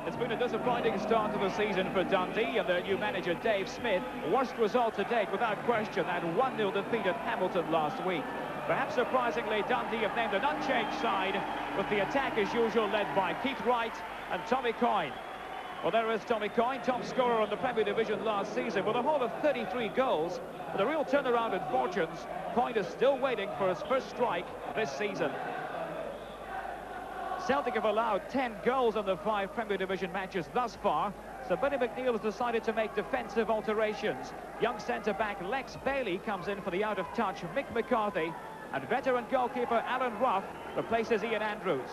It's been a disappointing start to the season for Dundee and their new manager Dave Smith. Worst result to date without question, that 1-0 defeat at Hamilton last week. Perhaps surprisingly, Dundee have named an unchanged side, with the attack as usual led by Keith Wright and Tommy Coyne. Well, there is Tommy Coyne, top scorer in the Premier Division last season with a haul of 33 goals. But a real turnaround in fortunes. Coyne is still waiting for his first strike this season. Celtic have allowed 10 goals in the 5 Premier Division matches thus far, so Billy McNeil has decided to make defensive alterations. Young centre-back Lex Bailey comes in for the out-of-touch Mick McCarthy, and veteran goalkeeper Alan Ruff replaces Ian Andrews.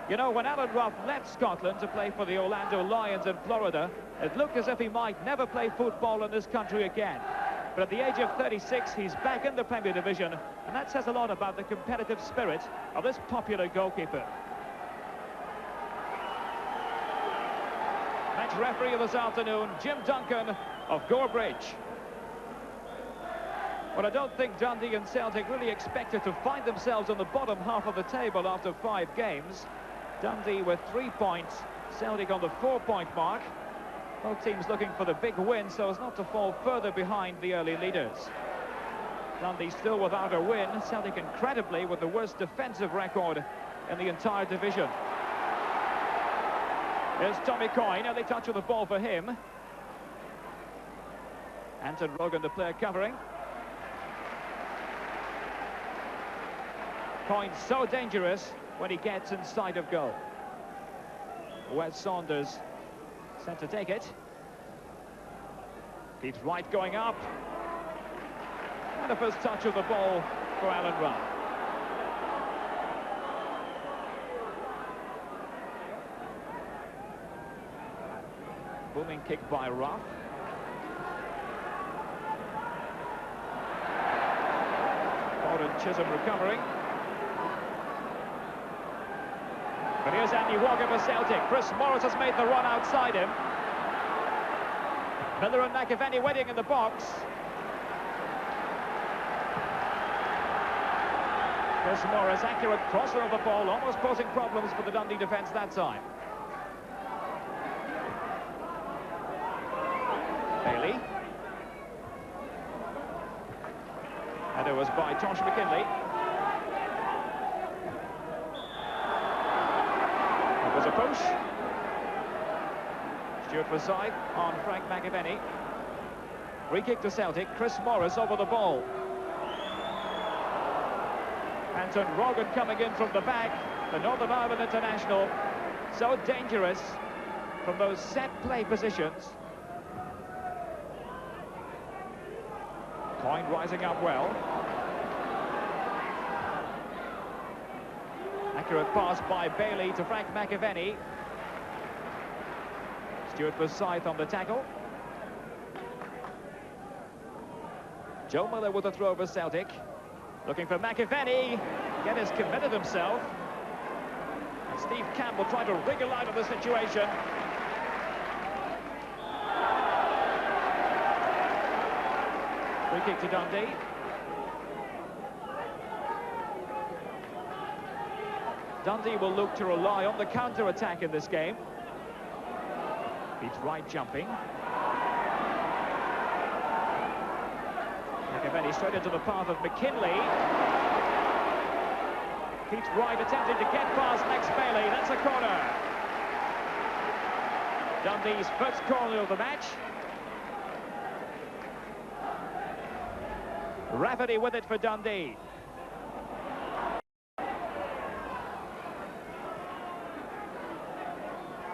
You know, when Alan Ruff left Scotland to play for the Orlando Lions in Florida, it looked as if he might never play football in this country again. But at the age of 36, he's back in the Premier Division, and that says a lot about the competitive spirit of this popular goalkeeper. Match referee this afternoon, Jim Duncan of Gorebridge. Well, I don't think Dundee and Celtic really expected to find themselves on the bottom half of the table after 5 games. Dundee with 3 points, Celtic on the 4-point mark. Both teams looking for the big win so as not to fall further behind the early leaders. Dundee still without a win, Celtic incredibly with the worst defensive record in the entire division. Here's Tommy Coyne, early touch of the ball for him. Anton Rogan, the player covering. Coyne's so dangerous when he gets inside of goal. Wes Saunders sent to take it. Keith Wright going up. And the first touch of the ball for Alan Ruff. Booming kick by Ruff. Gordon Chisholm recovering. But here's Andy Walker for Celtic. Chris Morris has made the run outside him. Miller and McAvenny waiting in the box. Chris Morris, accurate crosser of the ball, almost posing problems for the Dundee defence that time. Bailey. And it was by Tosh McKinley. It was a push. Stuart Forsyth on Frank McAvenny. Free kick to Celtic. Chris Morris over the ball. Anton Rogan coming in from the back. The Northern Ireland international. So dangerous from those set play positions. Coyne rising up well. Accurate pass by Bailey to Frank McAvenny. Stuart Forsyth on the tackle. Joe Miller with a throw for Celtic. Looking for McAvenny. Again, has committed himself. And Steve Campbell trying to wriggle out of the situation. Free kick to Dundee. Dundee will look to rely on the counter-attack in this game. Keith Wright jumping. McAvenny straight into the path of McKinley. Keith Wright attempting to get past Lex Bailey. That's a corner. Dundee's first corner of the match. Rafferty with it for Dundee.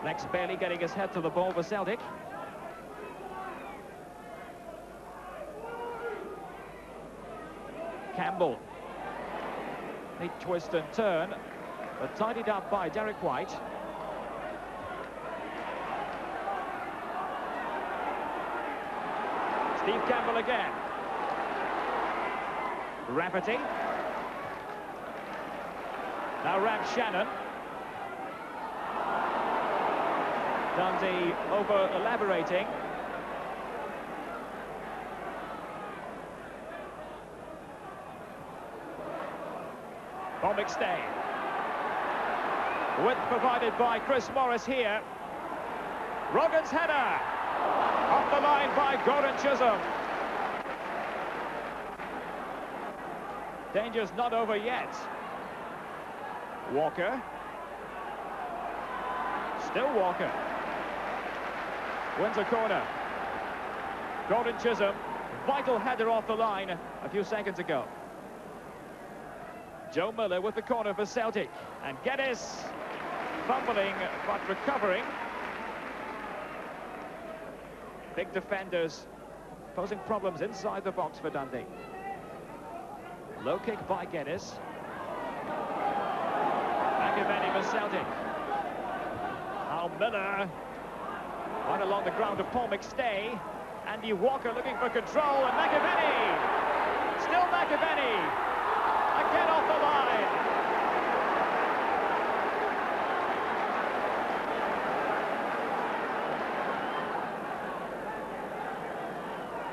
Lex Bailey getting his head to the ball for Celtic. Campbell. Neat twist and turn, but tidied up by Derek White. Steve Campbell again. Rafferty. Now Ram Shannon. Dundee over-elaborating. Bob McStay. Width provided by Chris Morris here. Rogan's header. Off the line by Gordon Chisholm. Danger's not over yet. Walker. Still Walker. Wins a corner. Gordon Chisholm. Vital header off the line a few seconds ago. Joe Miller with the corner for Celtic. And Geddes fumbling but recovering. Big defenders posing problems inside the box for Dundee. Low kick by Geddes. McAvenny for Celtic. Now Miller. Right along the ground to Paul McStay. Andy Walker looking for control, and McAvenny! Still McAvenny! Again off the line!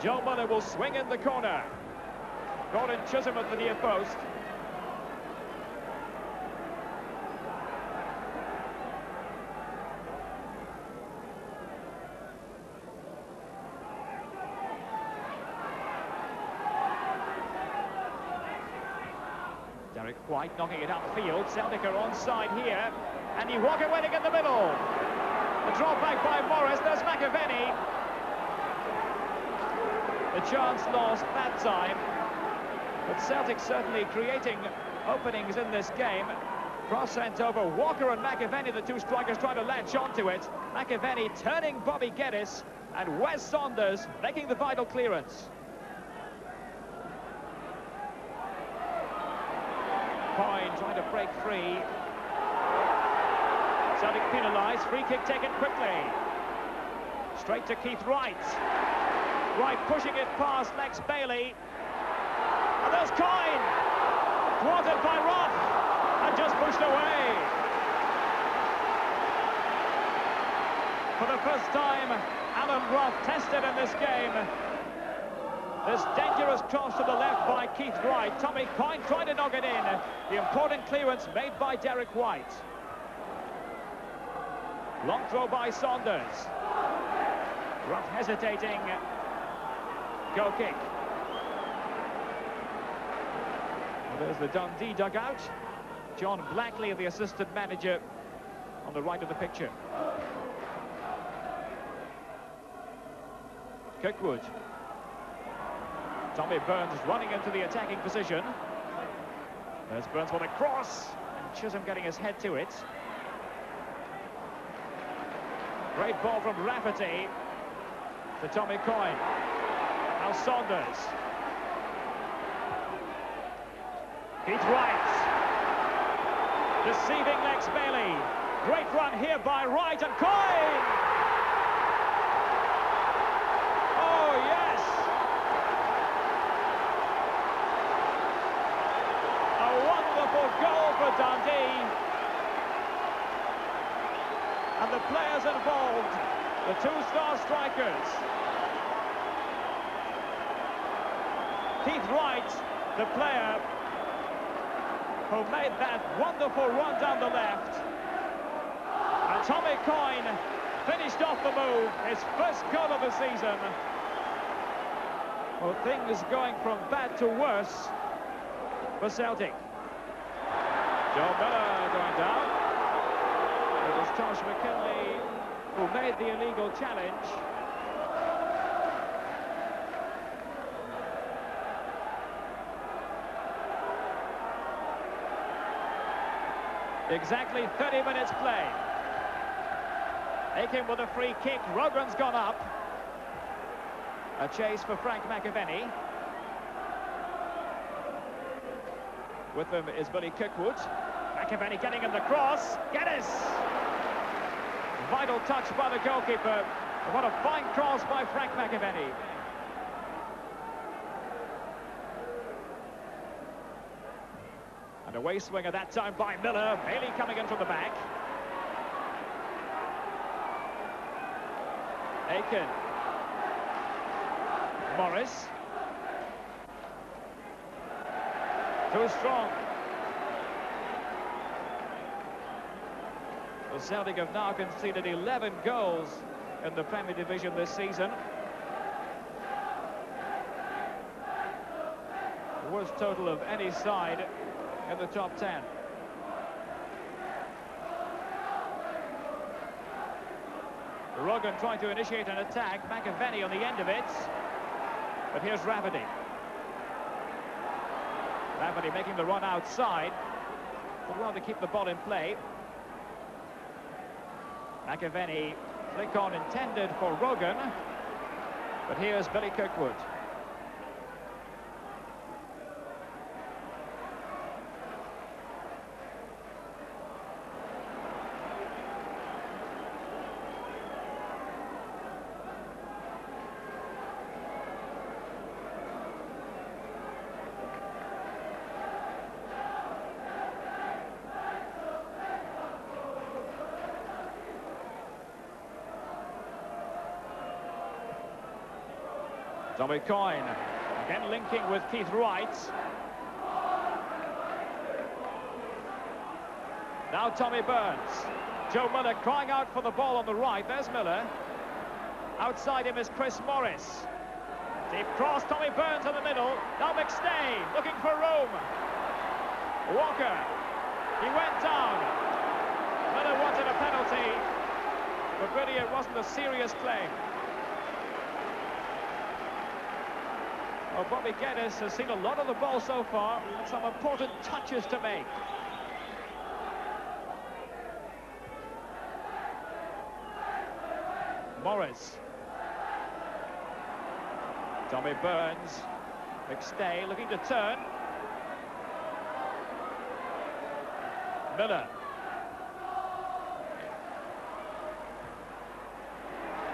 Joe Miller will swing in the corner. Gordon Chisholm at the near post. Derek White knocking it upfield. Celtic are onside here. Andy Walker waiting in the middle. The drop back by Morris. There's McAvenny. The chance lost that time. But Celtic certainly creating openings in this game. Cross sent over. Walker and McAvenny, the two strikers, trying to latch onto it. McAvenny turning Bobby Geddes. And Wes Saunders making the vital clearance. Coyne trying to break free. Celtic penalised. Free kick taken quickly. Straight to Keith Wright. Wright pushing it past Lex Bailey. And there's Coyne. Thwarted by Roth. And just pushed away. For the first time, Alan Roth tested in this game. This dangerous cross to the left by Keith Wright. Tommy Coyne trying to knock it in. The important clearance made by Derek White. Long throw by Saunders. Rough hesitating. Goal kick. Well, there's the Dundee dugout. John Blackley, the assistant manager, on the right of the picture. Kirkwood. Tommy Burns running into the attacking position. There's Burns with a cross, and Chisholm getting his head to it. Great ball from Rafferty to Tommy Coyne. Now Saunders. Keith Wright. Deceiving Lex Bailey. Great run here by Wright and Coyne. Oh, yes. A wonderful goal for Dundee. And the players involved, the two-star strikers. Keith Wright, the player who made that wonderful run down the left. And Tommy Coyne finished off the move, his first goal of the season. Well, things going from bad to worse for Celtic. Joe Miller going down. It was Josh McKinley who made the illegal challenge. Exactly 30 minutes play. Aiken with a free kick. Rogan's gone up. A chase for Frank McAvenny. With them is Billy Kirkwood. McAvenny getting him the cross. Geddes! Vital touch by the goalkeeper. What a fine cross by Frank McAvenny. And away swing at that time by Miller. Bailey coming in from the back. Aiken. Morris. Too strong. The Celtic have now conceded 11 goals in the Premier Division this season. The worst total of any side in the top 10. Rogan trying to initiate an attack. McAvenny on the end of it. But here's Rafferty. Rafferty making the run outside. But well to keep the ball in play. McAvenny, flick on intended for Rogan. But here's Billy Kirkwood. Tommy Coyne, again linking with Keith Wright. Now Tommy Burns. Joe Miller crying out for the ball on the right. There's Miller. Outside him is Chris Morris. Deep cross, Tommy Burns in the middle. Now McStay looking for room. Walker. He went down. Miller wanted a penalty, but really it wasn't a serious claim. Well, Bobby Geddes has seen a lot of the ball so far, and some important touches to make. Morris. Tommy Burns. McStay looking to turn. Miller.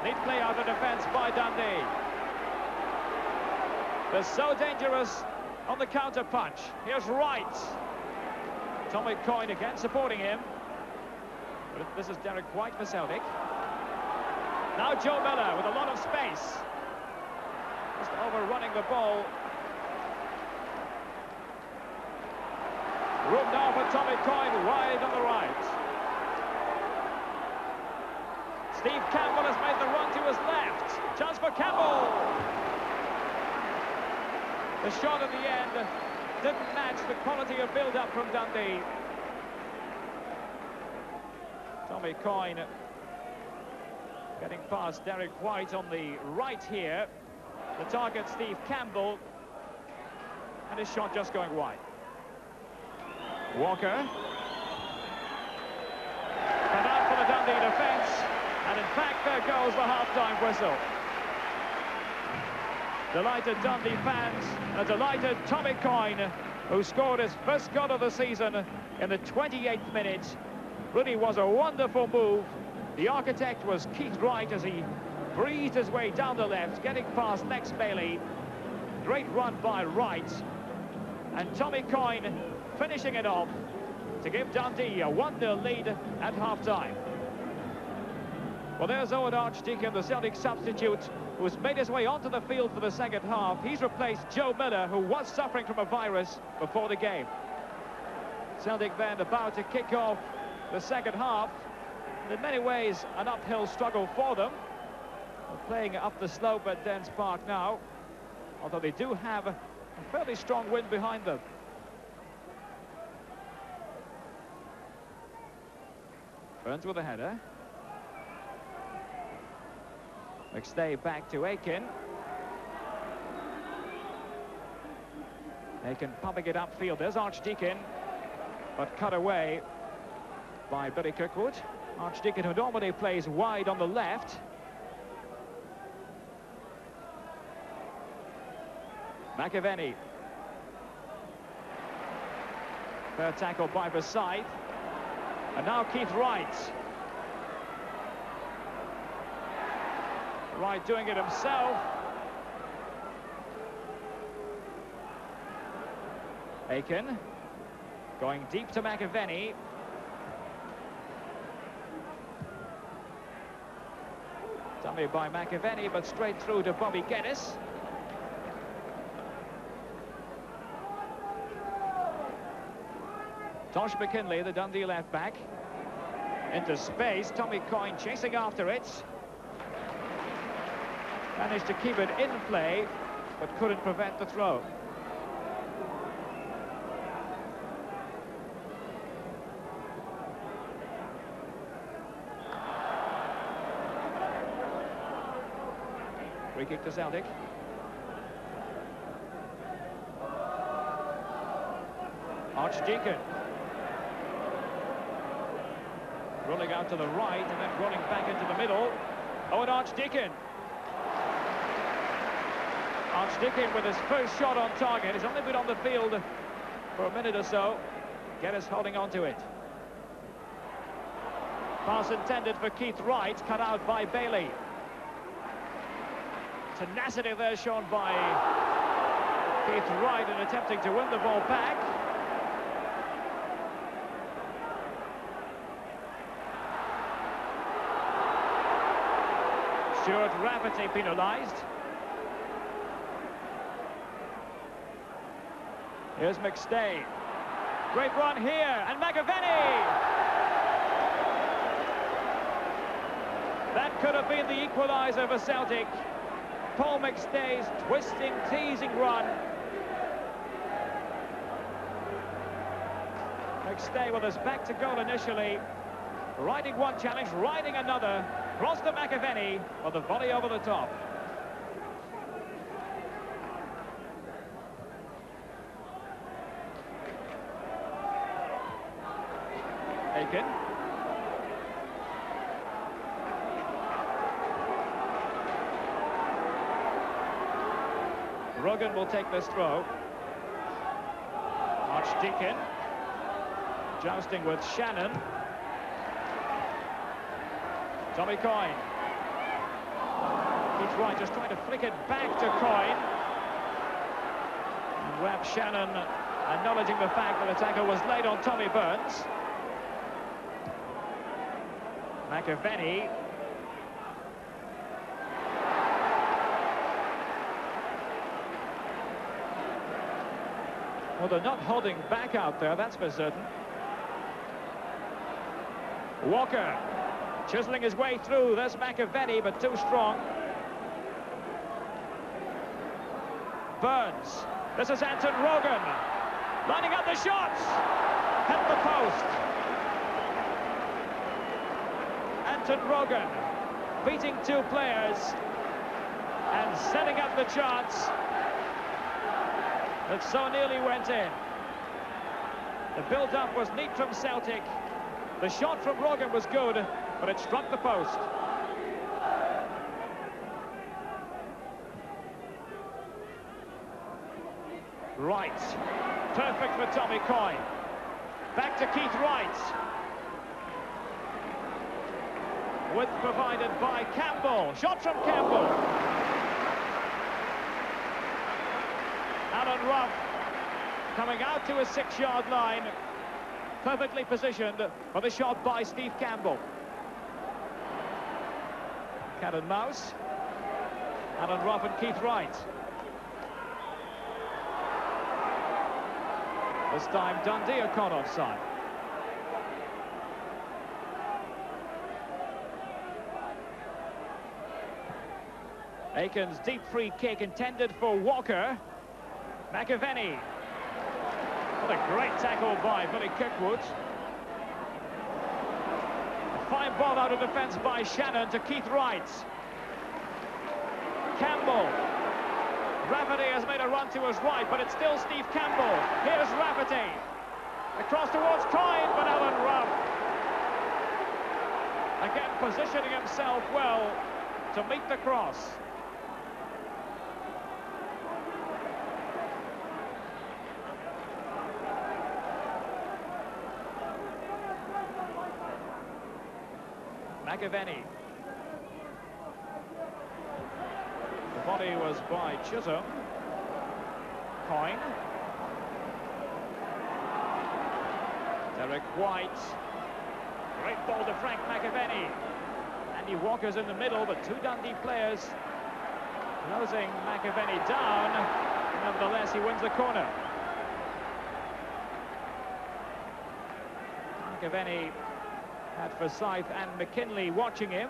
Neat play out of defence by Dundee. They're so dangerous on the counter-punch. Here's Wright. Tommy Coyne again supporting him. But this is Derek White for Celtic. Now Joe Miller with a lot of space. Just overrunning the ball. Room now for Tommy Coyne wide on the right. Steve Campbell has made the run to his left. Chance for Campbell. The shot at the end didn't match the quality of build-up from Dundee. Tommy Coyne getting past Derek White on the right here. The target, Steve Campbell. And his shot just going wide. Walker. And out for the Dundee defence. And in fact, there goes the half-time whistle. Delighted Dundee fans, and delighted Tommy Coyne, who scored his first goal of the season in the 28th minute. Really was a wonderful move. The architect was Keith Wright as he breezed his way down the left, getting past Lex Bailey. Great run by Wright. And Tommy Coyne finishing it off to give Dundee a 1-0 lead at half-time. Well, there's Owen Archdeacon, the Celtic substitute, who's made his way onto the field for the second half. He's replaced Joe Miller, who was suffering from a virus before the game. Celtic then about to kick off the second half. In many ways, an uphill struggle for them. They're playing up the slope at Dens Park now, although they do have a fairly strong wind behind them. Burns with a header. McStay back to Aiken. Aiken pumping it upfield. There's Archdeacon, but cut away by Billy Kirkwood. Archdeacon, who normally plays wide on the left. McAvenny. Fair tackle by Forsyth. And now Keith Wright. Wright doing it himself. Aiken going deep to McAvenny. Dummy by McAvenny, but straight through to Bobby Geddes. Tosh McKinley, the Dundee left back. Into space, Tommy Coyne chasing after it. Managed to keep it in play, but couldn't prevent the throw. Free kick to Celtic. Archdeacon. Rolling out to the right and then rolling back into the middle. Oh, and Archdeacon. Archdeacon with his first shot on target. He's only been on the field for a minute or so. Geddes holding on to it. Pass intended for Keith Wright, cut out by Bailey. Tenacity there shown by Keith Wright in attempting to win the ball back. Stuart Rafferty penalised. Here's McStay. Great run here, and McAvenny! That could have been the equaliser for Celtic. Paul McStay's twisting, teasing run. McStay with his back to goal initially. Riding one challenge, riding another. Cross to McAvenny with the volley over the top. Aiken. Rogan will take this throw. Archdeacon jousting with Shannon. Tommy Coyne. Keith Wright just trying to flick it back to Coyne. And Rap Shannon acknowledging the fact that the tackle was laid on Tommy Burns. McAvenny. Well, they're not holding back out there, that's for certain. Walker chiseling his way through. There's McAvenny, but too strong. Burns. This is Anton Rogan. Lining up the shots. Hit the post. Anton Rogan beating two players and setting up the chance that so nearly went in. The build-up was neat from Celtic. The shot from Rogan was good, but it struck the post. Wright. Perfect for Tommy Coyne. Back to Keith Wright. Width provided by Campbell. Shot from Campbell. Alan Ruff coming out to a 6-yard line. Perfectly positioned for the shot by Steve Campbell. Cat and mouse. Alan Ruff and Keith Wright. This time Dundee are caught offside. Aiken's deep free kick intended for Walker. McAvenny. What a great tackle by Billy Kirkwood. A fine ball out of defence by Shannon to Keith Wright. Campbell. Rafferty has made a run to his right, but it's still Steve Campbell. Here's Rafferty. Across towards Coyne, but Alan Ruff. Again positioning himself well to meet the cross. McAvenny. The body was by Chisholm. Coyne. Derek White. Great ball to Frank McAvenny. Andy Walker's in the middle, but two Dundee players closing McAvenny down. Nevertheless, he wins the corner. McAvenny had Forsyth and McKinley watching him.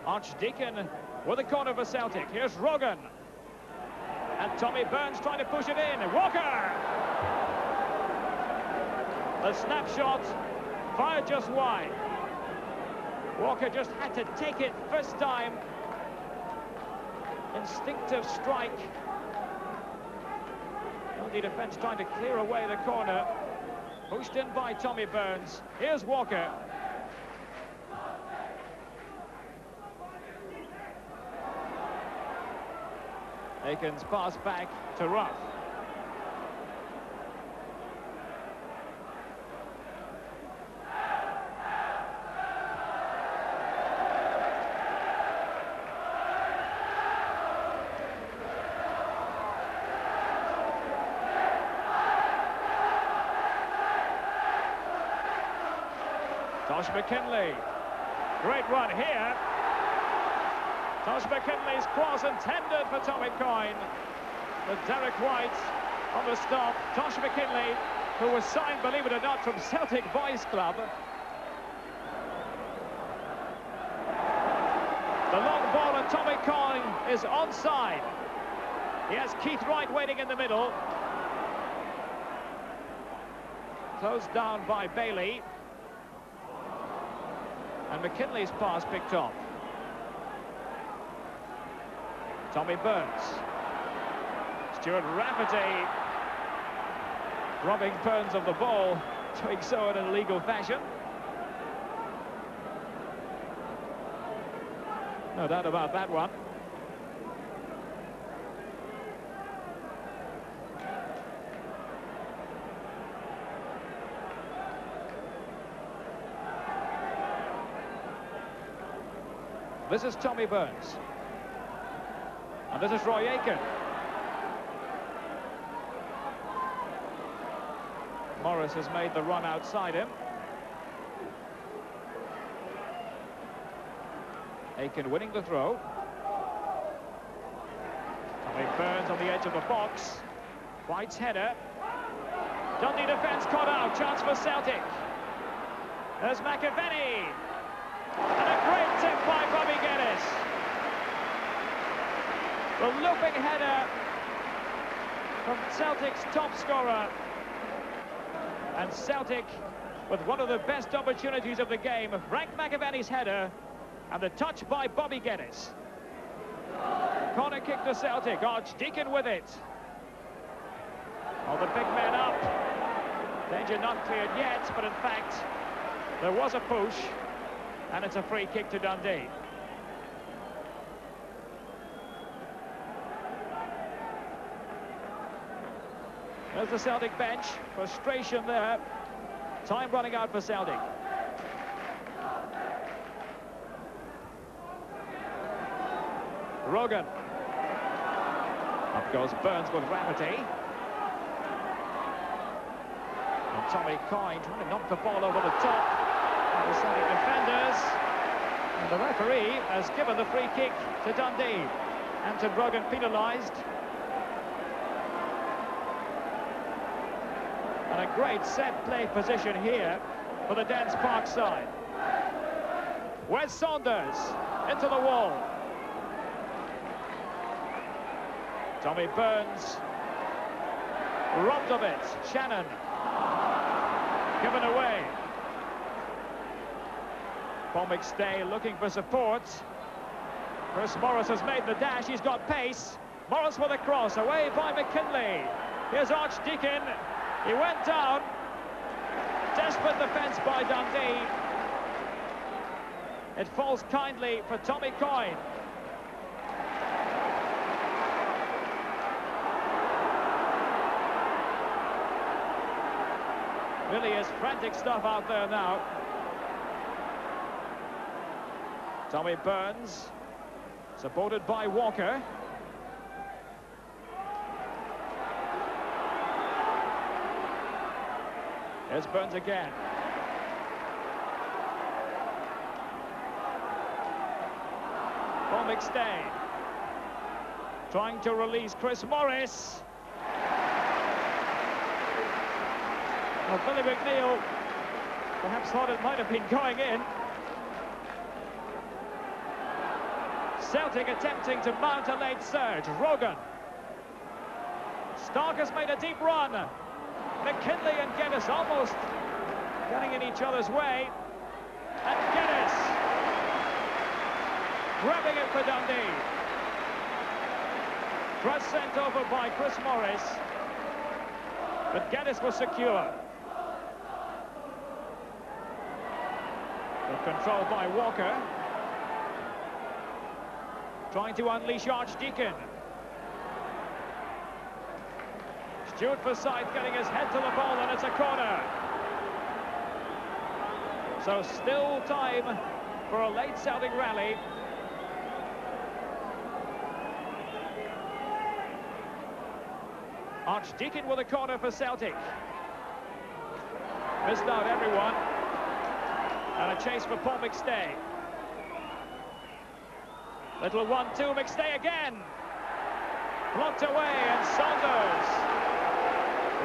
Archdeacon with a corner for Celtic. Here's Rogan. And Tommy Burns trying to push it in. Walker! The snapshot fired just wide. Walker just had to take it first time. Instinctive strike. Dundee defence trying to clear away the corner. Pushed in by Tommy Burns. Here's Walker. Aiken's pass back to Ruff. Tosh McKinley. Great run here. Tosh McKinley's cross intended for Tommy Coyne. But Derek White on the stop. Tosh McKinley, who was signed, believe it or not, from Celtic Boys Club. The long ball and Tommy Coyne is onside. He has Keith Wright waiting in the middle. Closed down by Bailey. And McKinley's pass picked off. Tommy Burns. Stuart Rafferty robbing Burns of the ball, doing so in an illegal fashion. No doubt about that one. This is Tommy Burns. And this is Roy Aiken. Morris has made the run outside him. Aiken winning the throw. Tommy Burns on the edge of the box. White's header. Dundee defence caught out. Chance for Celtic. There's McAvenny. And a great tip by Bobby Geddes. The looping header from Celtic's top scorer. And Celtic with one of the best opportunities of the game. Frank McAvenny's header and the touch by Bobby Geddes. Corner kick to Celtic. Archdeacon with it. Oh, the big man up. Danger not cleared yet, but in fact, there was a push. And it's a free kick to Dundee. There's the Celtic bench. Frustration there. Time running out for Celtic. Rogan. Up goes Burns with Rafferty. And Tommy Coyne trying to knock the ball over the top. The Celtic defenders, and the referee has given the free kick to Dundee. Anton Rogan penalised. And a great set play position here for the Dens Park side. Wes Saunders into the wall. Tommy Burns robbed of it. Shannon given away. Paul McStay looking for support. Chris Morris has made the dash. He's got pace. Morris with a cross away by McKinley. Here's Archdeacon. He went down. Desperate defence by Dundee. It falls kindly for Tommy Coyne. Really is frantic stuff out there now. Tommy Burns, supported by Walker. Here's Burns again. Paul McStay trying to release Chris Morris. Well, Billy McNeil perhaps thought it might have been going in. Celtic attempting to mount a late surge. Rogan. Stark has made a deep run. McKinley and Geddes almost getting in each other's way. And Geddes grabbing it for Dundee. Press sent over by Chris Morris. But Geddes was secure. Good control by Walker. Trying to unleash Archdeacon. Stuart Forsyth getting his head to the ball, and it's a corner. So still time for a late Celtic rally. Archdeacon with a corner for Celtic. Missed out everyone. And a chase for Paul McStay. Little 1-2, McStay again. Blocked away, and Saunders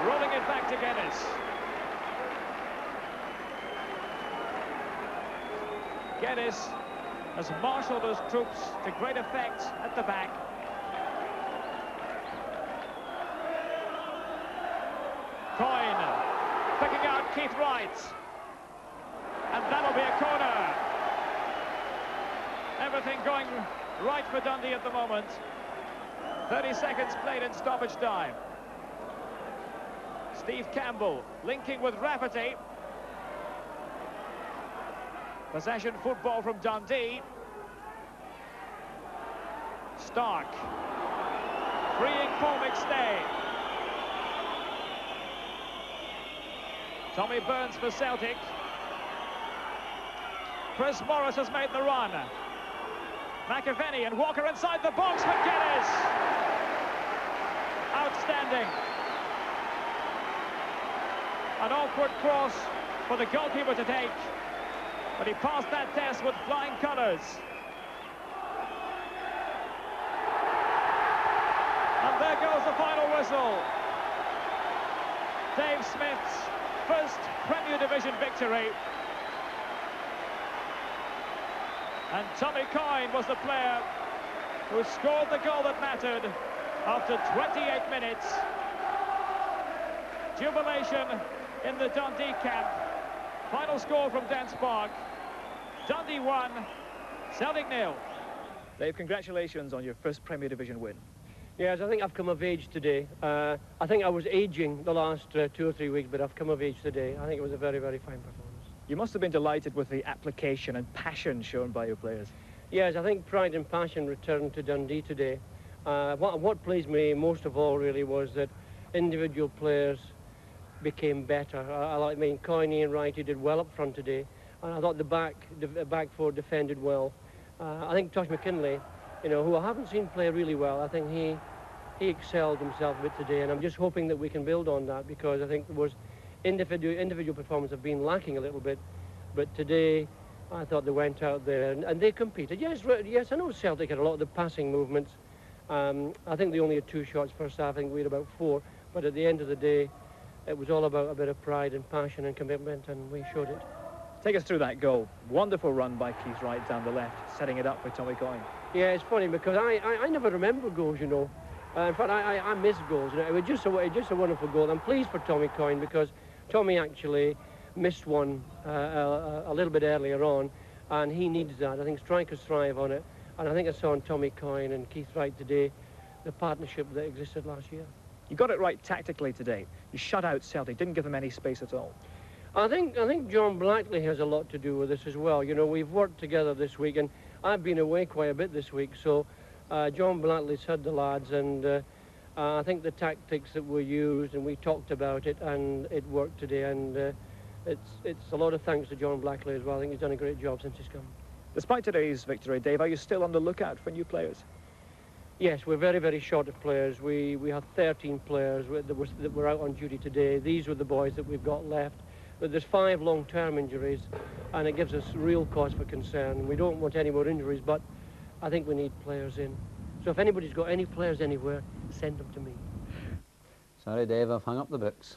rolling it back to Geddes. Geddes has marshalled his troops to great effect at the back. Coyne picking out Keith Wright. And that'll be a corner. Everything going right for Dundee at the moment. 30 seconds played in stoppage time. Steve Campbell linking with Rafferty. Possession football from Dundee. Stark freeing Paul McStay. Tommy Burns for Celtic. Chris Morris has made the run. McAvenny and Walker inside the box for Geddes. Outstanding. An awkward cross for the goalkeeper to take, but he passed that test with flying colours. And there goes the final whistle. Dave Smith's first Premier Division victory. And Tommy Coyne was the player who scored the goal that mattered after 28 minutes. Jubilation in the Dundee camp. Final score from Dance Park. Dundee 1, Celtic 0. Dave, congratulations on your first Premier Division win. Yes, I think I've come of age today. I think I was aging the last 2 or 3 weeks, but I've come of age today. I think it was a very, very fine performance. You must have been delighted with the application and passion shown by your players. Yes, I think pride and passion returned to Dundee today. What pleased me most of all really was that individual players became better. I mean, Coyne and Wrighty did well up front today, and I thought the back four defended well. I think Tosh McKinley, you know, who I haven't seen play really well, I think he excelled himself a bit today, and I'm just hoping that we can build on that, because I think there was individual performance have been lacking a little bit, but today I thought they went out there and they competed. Yes, I know Celtic had a lot of the passing movements. I think they only had 2 shots first half. I think we had about 4, but at the end of the day it was all about a bit of pride and passion and commitment, and we showed it. Take us through that goal. Wonderful run by Keith Wright down the left, setting it up for Tommy Coyne. Yeah, it's funny because I never remember goals, you know. In fact, I miss goals. You know, it was just a wonderful goal. I'm pleased for Tommy Coyne because Tommy actually missed one a little bit earlier on, and he needs that. I think strikers thrive on it, and I think I saw on Tommy Coyne and Keith Wright today the partnership that existed last year. You got it right tactically today. You shut out Celtic, didn't give them any space at all. I think John Blackley has a lot to do with this as well. You know, we've worked together this week, and I've been away quite a bit this week, so John Blackley's had the lads, and I think the tactics that were used, and we talked about it, and it worked today, and it's a lot of thanks to John Blackley as well. I think he's done a great job since he's come. Despite today's victory, Dave, are you still on the lookout for new players? Yes, we're very, very short of players. We have 13 players that were out on duty today. These were the boys that we've got left. But there's 5 long-term injuries, and it gives us real cause for concern. We don't want any more injuries, but I think we need players in. So if anybody's got any players anywhere, send them to me. Sorry, Dave, I've hung up the books.